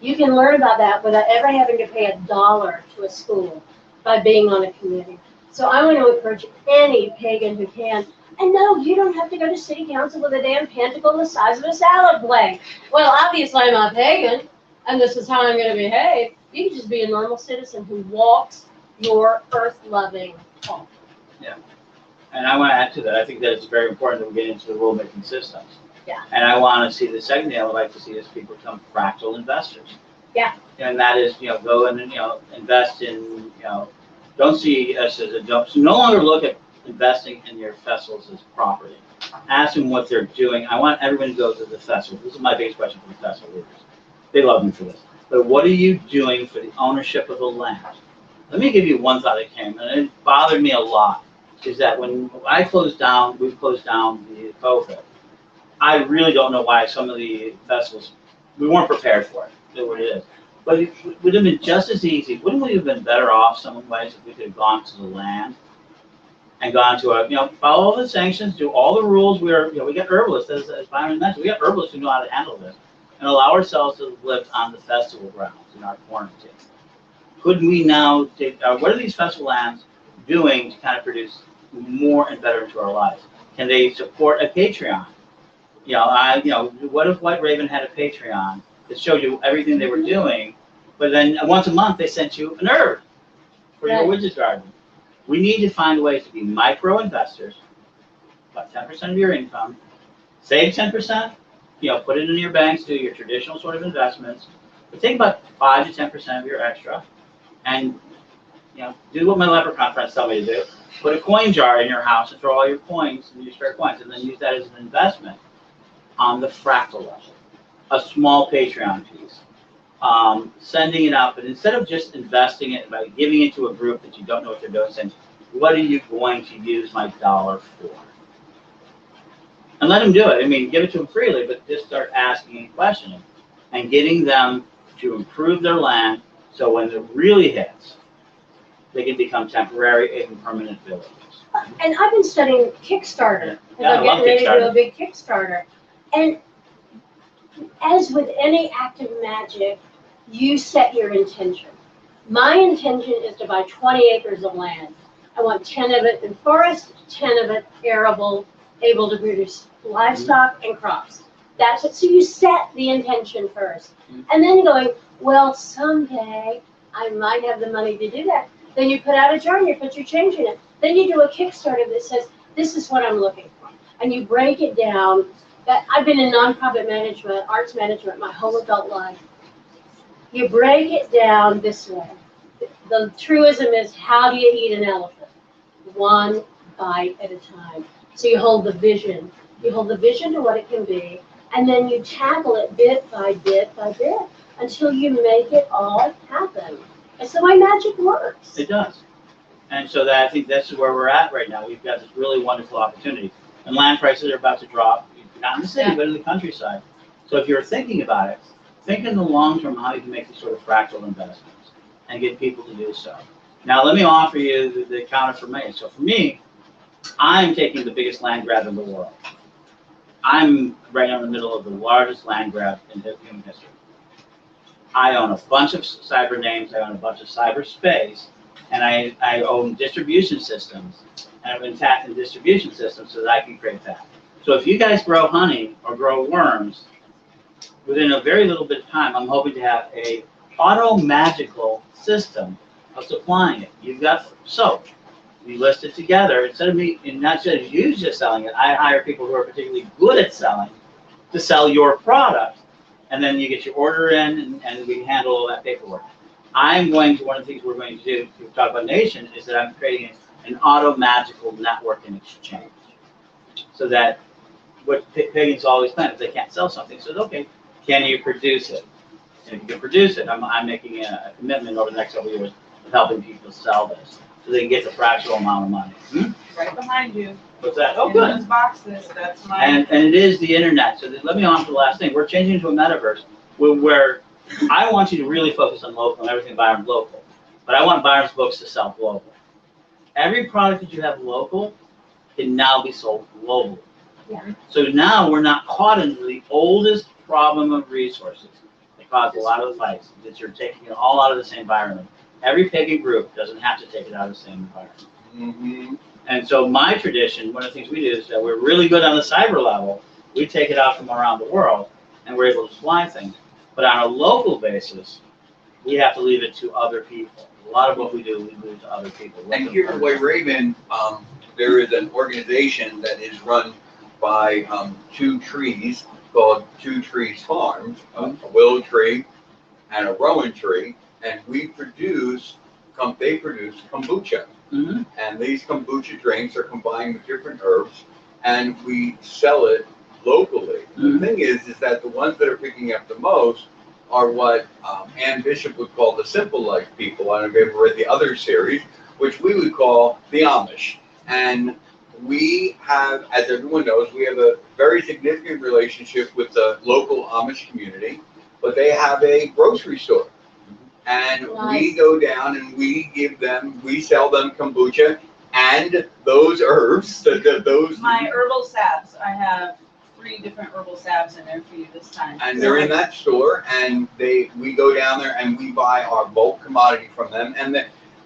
You can learn about that without ever having to pay $1 to a school by being on a committee. So I want to encourage any pagan who can. And no, you don't have to go to city council with a damn pentacle the size of a salad plate. Well, obviously I'm a pagan, and this is how I'm going to behave. You can just be a normal citizen who walks your earth-loving home. Yeah. And I want to add to that. I think that it's very important that we get into the rule-making systems. Yeah. And I want to see the second thing I would like to see is people become fractal investors. Yeah. And that is, go and, invest in, don't see us as a dump. So no longer look at investing in your festivals as property. Ask them what they're doing. I want everyone to go to the festival. This is my biggest question for the festival leaders. They love me for this. But what are you doing for the ownership of the land? Let me give you one thought that came, and it bothered me a lot, is that when we closed down the COVID, I really don't know why some of the festivals, we weren't prepared for it. That's what it is. But it would have been just as easy. Wouldn't we have been better off some ways if we could have gone to the land and gone to follow all the sanctions, do all the rules? We got herbalists, as Byron mentioned, we got herbalists who know how to handle this and allow ourselves to live on the festival grounds in our quarantine. Couldn't we now take, what are these festival lands doing to kind of produce more and better into our lives? Can they support a Patreon? What if White Raven had a Patreon that showed you everything they were doing, but then once a month they sent you an herb for your widget garden? We need to find ways to be micro investors, about 10% of your income, save 10%, put it into your banks, do your traditional sort of investments, but take about 5 to 10% of your extra, and do what my leprechaun friends tell me to do. Put a coin jar in your house and throw all your coins and your spare coins, and then use that as an investment on the fractal level. A small Patreon piece, sending it out, but instead of just investing it by giving it to a group that you don't know what they're doing, saying, what are you going to use my dollar for? And let them do it. I mean, give it to them freely, but just start asking and questioning and getting them to improve their land so when it really hits, they can become temporary and permanent villages. And I've been studying Kickstarter. Yeah, I love getting ready to do Kickstarter. a big Kickstarter. And as with any act of magic, you set your intention. My intention is to buy 20 acres of land. I want 10 of it in forest, 10 of it arable, able to produce livestock and crops. That's it. So you set the intention first. And then going, well, someday I might have the money to do that. Then you put out a jar and you put your change in it. Then you do a Kickstarter that says, this is what I'm looking for. And you break it down. I've been in nonprofit management, arts management my whole adult life. You break it down this way. The truism is, how do you eat an elephant? One bite at a time. So you hold the vision. You hold the vision to what it can be, and then you tackle it bit by bit by bit until you make it all happen. And so my magic works. It does. And so that, I think that's where we're at right now. We've got this really wonderful opportunity. And land prices are about to drop, not in the city, but in the countryside. So if you're thinking about it, think in the long term how you can make these sort of fractal investments and get people to do so. Now, let me offer you the counter for me. So for me, I'm taking the biggest land grab in the world. I'm right now in the middle of the largest land grab in human history. I own a bunch of cyber names, I own a bunch of cyberspace, and I own distribution systems, and I've been tapping distribution systems so that I can create that. So if you guys grow honey or grow worms, within a very little bit of time, I'm hoping to have a auto-magical system of supplying it. You've got soap. We list it together. Instead of me, and not just you just selling it, I hire people who are particularly good at selling to sell your product. And then you get your order in, and we handle all that paperwork. One of the things we're going to do, to talk about Nation, is that I'm creating an auto-magical network in exchange. So that what pagans always claim, if they can't sell something, says, okay, can you produce it? And if you can produce it, I'm making a commitment over the next several years of helping people sell this, so they can get the fractional amount of money. Right behind you. What's that? Oh, In good. those boxes, that's mine. And it is the internet. So let me offer the last thing. We're changing into a metaverse where I want you to really focus on local and everything Byron's local. But I want Byron's books to sell global. Every product that you have local can now be sold globally. Yeah. So now we're not caught into the oldest problem of resources that caused a lot of the fights, that you're taking it all out of the same environment. Every pagan group doesn't have to take it out of the same environment. Mm-hmm. And so my tradition, one of the things we do is that we're really good on the cyber level. We take it out from around the world, and we're able to fly things. But on a local basis, we have to leave it to other people. A lot of what we do, we leave to other people. And here in White Raven, there is an organization that is run by two trees called Two Trees Farms, a willow tree and a rowan tree, and we produce, they produce kombucha. Mm-hmm. And these kombucha drinks are combined with different herbs, and we sell it locally. Mm-hmm. The thing is that the ones that are picking up the most are what Ann Bishop would call the simple life people. I don't know if you've ever read the other series, which we would call the Amish. And we have, as everyone knows, we have a very significant relationship with the local Amish community, but they have a grocery store. And we go down and we sell them kombucha and those herbs, those. My herbal salves, I have 3 different herbal salves in there for you this time. And they're in that store, and we go down there and we buy our bulk commodity from them. And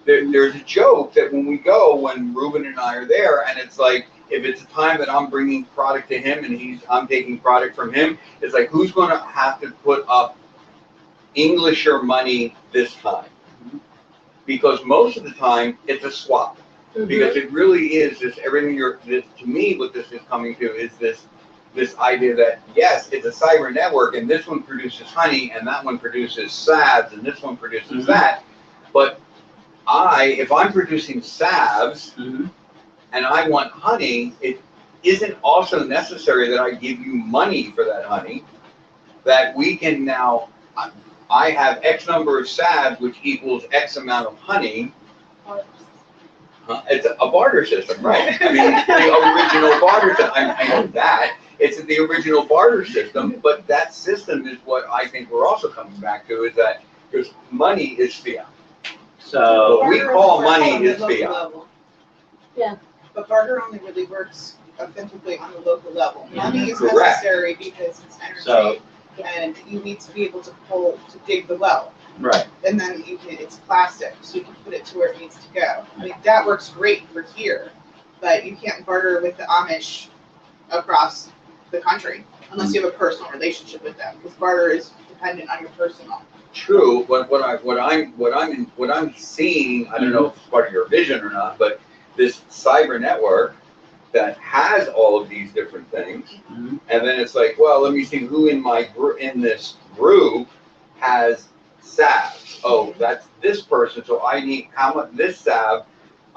there's a joke that when we go, when Ruben and I are there, and it's like, if it's a time that I'm bringing product to him and I'm taking product from him, it's like, who's going to have to put up Englisher money this time? Because most of the time it's a swap. Mm-hmm. Because it really is this everything to me, what this is coming to is this idea that yes, it's a cyber network, and this one produces honey, and that one produces salves, and this one produces that. But if I'm producing salves and I want honey, it isn't also necessary that I give you money for that honey. That we can now, I have X number of salves, which equals X amount of honey. It's a barter system, right? I mean, the original barter system. I know that. It's the original barter system, but that system is what I think we're also coming back to, is that because money is fiat. So What we call money is Local fiat. level. Yeah. But barter only really works authentically on the local level. Money is Correct. necessary because it's energy, So- and you need to be able to dig the well. right. And then it's plastic, so you can put it to where it needs to go. I mean, that works great for here, but you can't barter with the Amish across the country unless you have a personal relationship with them, because barter is dependent on your personal. True, but what I'm seeing, I don't know if it's part of your vision or not, but this cyber network that has all of these different things, Mhm. and then it's like, well, let me see who in this group has salves. Oh, that's this person, so I need how much this salve.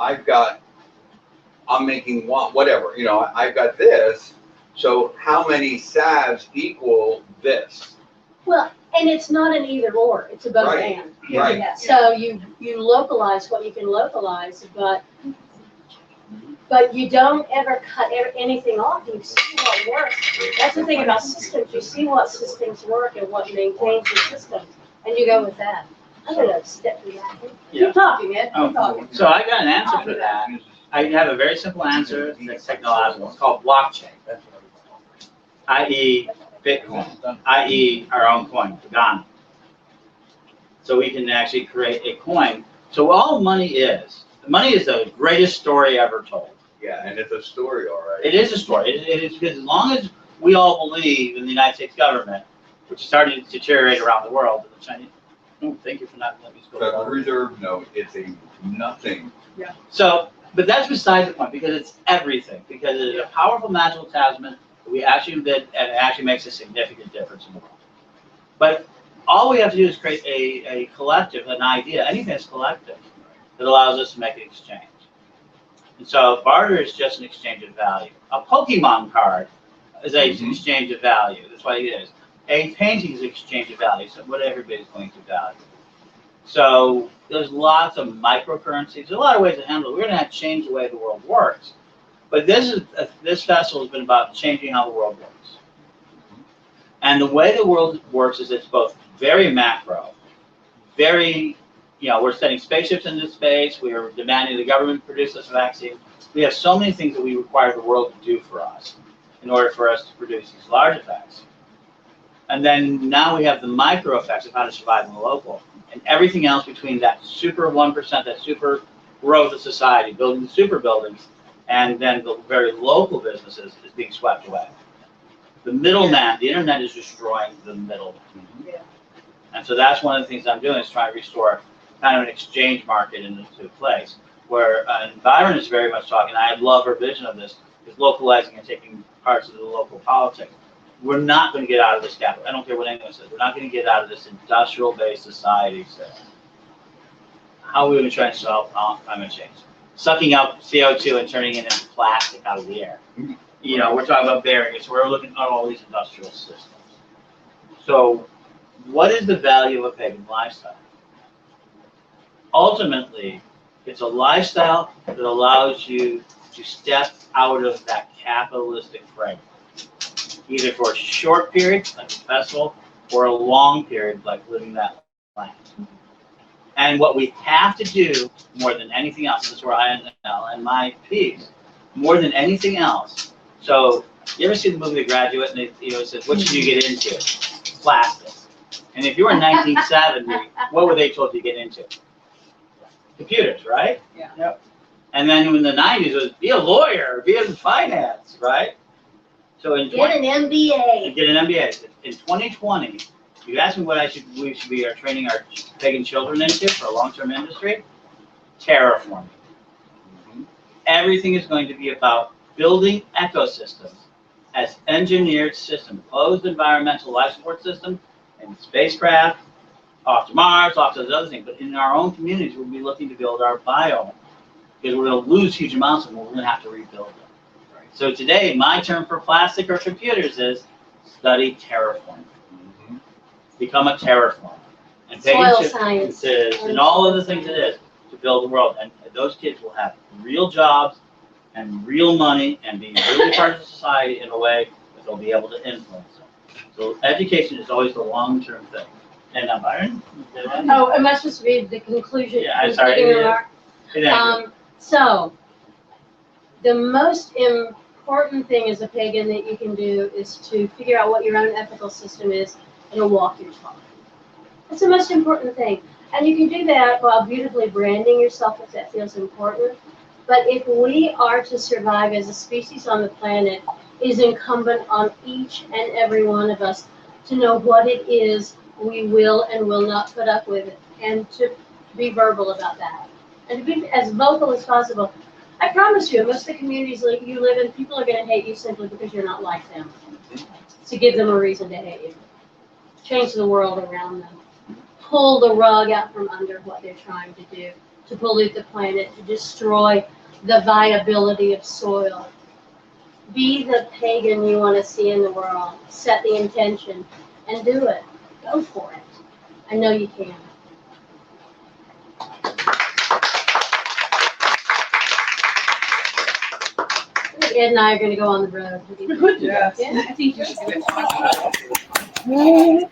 I'm making one, whatever, I've got this. So how many salves equal this? Well, and it's not an either or, it's a both Right. and. Right. Yeah, so you localize what you can localize, but you don't ever cut anything off. You see what works. That's the thing about systems. You see what systems work and what maintains the system, and you go with that. I'm gonna step through that. Yeah. Keep talking, Ed. Keep talking. So I got an answer for that. I have a very simple answer that's technological. It's called blockchain, i.e. Bitcoin, i.e. our own coin, Ghana. So we can actually create a coin. So all money is the greatest story ever told. Yeah, and it's a story, all right. It is a story. It is because as long as we all believe in the United States government, which is starting to deteriorate around the world, the Chinese. Oh, thank you for not letting me go. Federal Reserve note, it's a nothing. So, but that's beside the point, because it's everything, because it is a powerful magical talisman that we actually embed, and it actually makes a significant difference in the world. But all we have to do is create a collective, an idea, anything that's collective, that allows us to make an exchange. And so barter is just an exchange of value. A Pokemon card is an exchange of value. That's what it is. A painting is an exchange of value. So what everybody's going to value. So there's lots of microcurrencies. There's a lot of ways to handle it. We're going to have to change the way the world works. But this festival has been about changing how the world works. And the way the world works is it's both very macro, very we're sending spaceships into space. We are demanding the government produce us a vaccine. We have so many things that we require the world to do for us in order for us to produce these large effects. And then now we have the micro effects of how to survive in the local. And everything else between that super 1%, that super growth of society, building the super buildings, and then the very local businesses is being swept away. The middleman, the internet is destroying the middleman. Yeah. And so that's one of the things I'm doing is trying to restore kind of an exchange market into a place where Byron is very much talking, I love her vision of this, is localizing and taking parts of the local politics. We're not going to get out of this capital. I don't care what anyone says. We're not going to get out of this industrial-based society. So how are we going to try and solve climate change? Sucking up CO2 and turning it into plastic out of the air. We're talking about burying it. So we're looking at all these industrial systems. So what is the value of a pagan lifestyle? Ultimately, it's a lifestyle that allows you to step out of that capitalistic frame, either for a short period, like a festival, or a long period, like living that life. And what we have to do more than anything else, this is where I end my piece, more than anything else. So you ever see the movie The Graduate, and it says, what should you get into? Plastics. And if you were in 1970, what were they told you to get into? Computers, right? Yeah. Yep. And then in the 90s, it was be a lawyer, be in finance, right? So in Get an MBA. get an MBA. In 2020, you ask me what we should be training our pagan children into for a long-term industry. Terraforming. Everything is going to be about building ecosystems as engineered systems, closed environmental life support system, and spacecraft, off to Mars, off to those other things. But in our own communities, we'll be looking to build our biome because we're going to lose huge amounts of them. We're going to have to rebuild them. So today, my term for plastic or computers is study terraforming. Become a terraformer. And Soil pagan science. and all of the things it is to build the world. And those kids will have real jobs and real money and be really part of society in a way that they'll be able to influence them. So education is always the long-term thing. And Byron? Oh, am I supposed to read the conclusion? Yeah, I'm sorry. concluding remark? Yeah. So, the most important thing as a pagan that you can do is to figure out what your own ethical system is and to walk your talk. That's the most important thing. And you can do that while beautifully branding yourself if that feels important. But if we are to survive as a species on the planet, it is incumbent on each and every one of us to know what it is we will and will not put up with, and to be verbal about that. And to be as vocal as possible. I promise you, most of the communities you live in, people are going to hate you simply because you're not like them. To give them a reason to hate you. Change the world around them. Pull the rug out from under what they're trying to do. To pollute the planet, to destroy the viability of soil. Be the pagan you want to see in the world. Set the intention and do it. Go for it. I know you can. Ed and I are going to go on the road. Yeah. Yeah. I think you should do it.